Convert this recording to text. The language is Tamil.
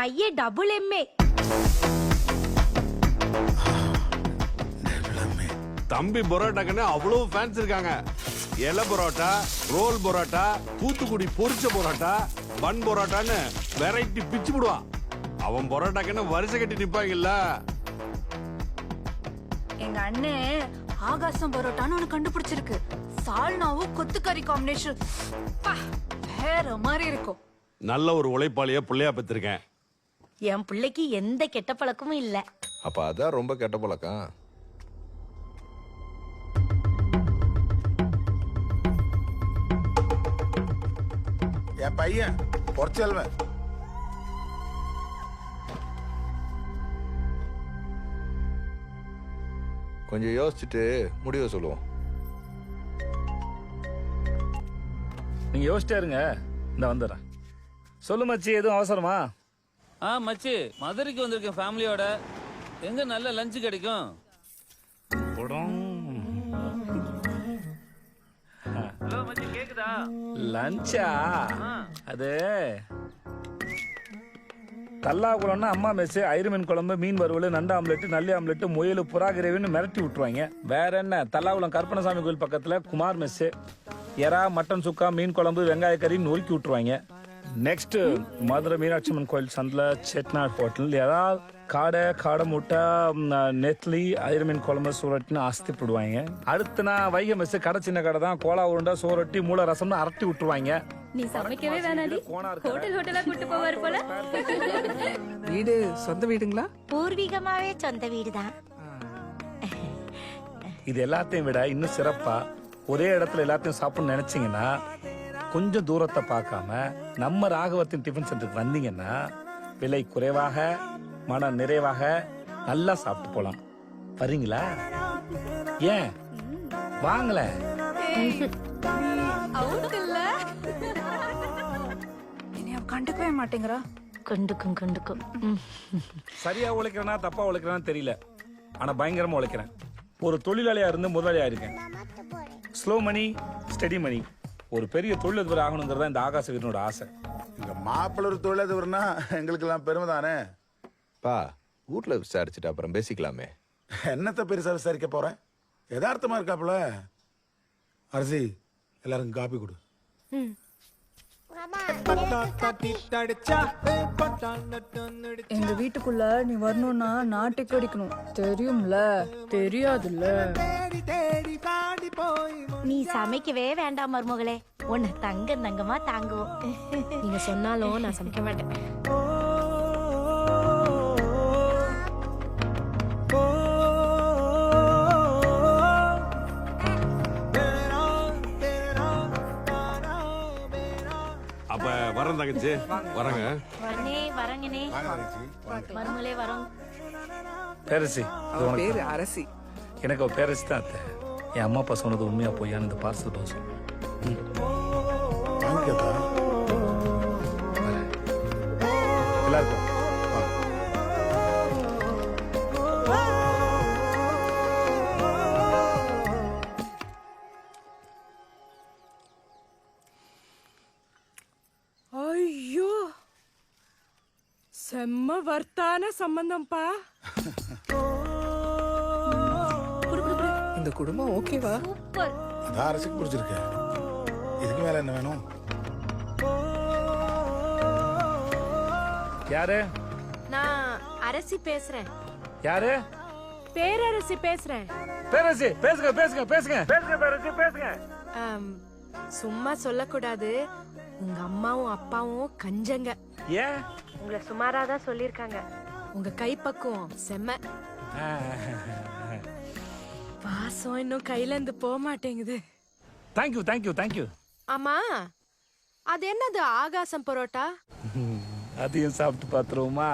பையன் டபுள் எம்ஏ. தம்பி பரோட்டாக்குன்னு அவ்வளவு ஃபேன்ஸ் இருக்காங்க. இலை பரோட்டா, ரோல் பரோட்டா, தூத்துக்குடி பொரிச்ச பரோட்டா, பன் பரோட்டான்னு வெரைட்டி பிச்சு விடுவான். அவன் பரோட்டாக்குன்னு வரிசை கட்டி நிப்பாங்கல்ல. எங்க அண்ணே ஆகாசம் பரோட்டான்னு ஒண்ணு கண்டுபிடிச்சிருக்கு. சால்னாவும் கொத்துக்கறி காம்பினேஷன் வேற மாதிரி இருக்கும். நல்ல ஒரு உழைப்பாளிய புள்ளையா பெற்றிருக்கேன். என் பிள்ளைக்கு எந்த கெட்ட பழக்கமும் இல்ல. அப்ப அதான் ரொம்ப கெட்ட பழக்கம். என் பையன் பொற்செல்வன். கொஞ்சம் யோசிச்சுட்டு முடிவை சொல்லுவோம். நீங்க யோசிச்சே இருங்க, இந்த வந்துடுறேன். சொல்லு மச்சி, எதுவும் அவசரமா? மச்சி, மதுரைக்கு வந்திருக்கேன் ஃபேமிலியோட. எங்க நல்ல லஞ்ச் கிடைக்கும்? ஹலோ மச்சி, கேக்குதா? லஞ்சா? அது கல்லாகுளம்னா அம்மா மெஸ், ஐயர்மீன் குழம்பு, மீன் வறுவல், நண்டு ஆம்லெட், நல்லி ஆம்லெட், முயல், புறா கிரேவின்னு மிரட்டி விட்டுருவாங்க. வேற என்ன, தல்லாகுளம் கருப்பணசாமி கோயில் பக்கத்துல குமார் மெஸ், எறா, மட்டன் சுக்கா, மீன் குழம்பு, வெங்காய கறி நொறுக்கி விட்டுருவாங்க. நெக்ஸ்ட் மதுரை மீனாட்சி அம்மன் கோயில் சந்தில செட்நாட் ஹோட்டல் எறா, காடை முட்டை, நெத்லி, ஐயர்மீன் குழம்பு, சூரட்டின்னு அஸ்தி போடுவாங்க. அடுத்து நான் வைகை மெஸ், கடை சின்ன கடை தான், கோலா உருண்டை, சோரட்டி, மூளை ரசம்னு அரட்டி விட்டுருவாங்க. நீ சமைக்கவே வேணாடி, ஹோட்டலா கூட்டு போவாரு போல. வீடு சொந்த வீடுங்களா? பூர்வீகமாவே சொந்த வீடுதான். இது எல்லாத்தையும் விட இன்னும் சிறப்பா ஒரே இடத்துல எல்லாத்தையும் சாப்பிடணும்னு நினைச்சீங்கன்னா கொஞ்சம் தூரத்தை பார்க்காம நம்ம ராகவத்தின் டிஃபன் சென்டருக்கு வந்தீங்கன்னா விலை குறைவாக மன நிறைவாக நல்லா சாப்பிட்டு போலாம். வரீங்களா? ஏன் வாங்கல? கண்டுக்கவே மாட்டேங்கிறா. கண்டுக்கும். சரியா உழைக்கிறேனா தப்பா உழைக்கிறேன்னு தெரியல, ஆனா பயங்கரமா உழைக்கிறேன். ஒரு தொழிலாளியா இருந்து முதலாளியா இருக்கேன். ஸ்லோ மணி ஸ்டெடி மணி. ஒரு பெரிய தொழிலதிபர் ஆகணுங்கிறதா இந்த ஆகாச வீரனோட ஆசை. எங்க மாப்பிள்ள ஒரு தொழிலதிபர்னா எங்களுக்கு எல்லாம் பெருமை தானே. பா, வீட்டுல விசாரிச்சுட்டு அப்புறம் பேசிக்கலாமே. என்னத்த பெருசா விசாரிக்க போறேன்? யதார்த்தமா இருக்காப்புல. அரசி, எல்லாருக்கும் காப்பி கொடு. எங்க வீட்டுக்குள்ள நீ வரணும்னா நாட்டுக்கு அடிக்கணும், தெரியும்ல? தெரியாதுல்ல? நீ சமைக்கவே வேண்டாம் மருமகளே, உன்னை தங்கமா தாங்குவோம். நீங்க சொன்னாலும் நான் சமைக்க மாட்டேன். அப்ப வரேன் தங்கச்சி, வரங்க. வரங்கனே மருமகளே வரோம். பேரசி, இது உனக்கு. பேரு அரசி. எனக்கு ஒரு பேரசி தான் அத்தை. என் அம்மா அப்பா சொன்னது உண்மையா போயான்னு இந்த பார்சல் பாஸ் எல்லாருக்கும். ஐயோ, செம்ம வர்த்தான சம்பந்தம்ப்பா. இந்த குடும்பம் ஓகேவா? சூப்பர். அதான் அரசுக்கு புரிஞ்சிருக்க. இதுக்கு மேல என்ன வேணும்? யாரு? நான் அரசி பேசுறேன். யாரு? பேரரசி பேசுறேன். பேரசி, பேசுங்க பேசுங்க பேசுங்க பேசுங்க பேரசி பேசுங்க. சும்மா சொல்லக்கூடாது. உங்க அம்மாவும் அப்பாவும் கஞ்சங்க. ஏன்? உங்களை சுமாராதான் சொல்லிருக்காங்க. உங்க கைப்பக்குவம் செம்ம. பாசம் இன்னும் கையில இருந்து போக மாட்டேங்குது. Thank you thank you thank you. ஆமா, அது என்னது ஆகாசம் பரோட்டா? அதையும் சாப்பிட்டு பாத்துருவோமா?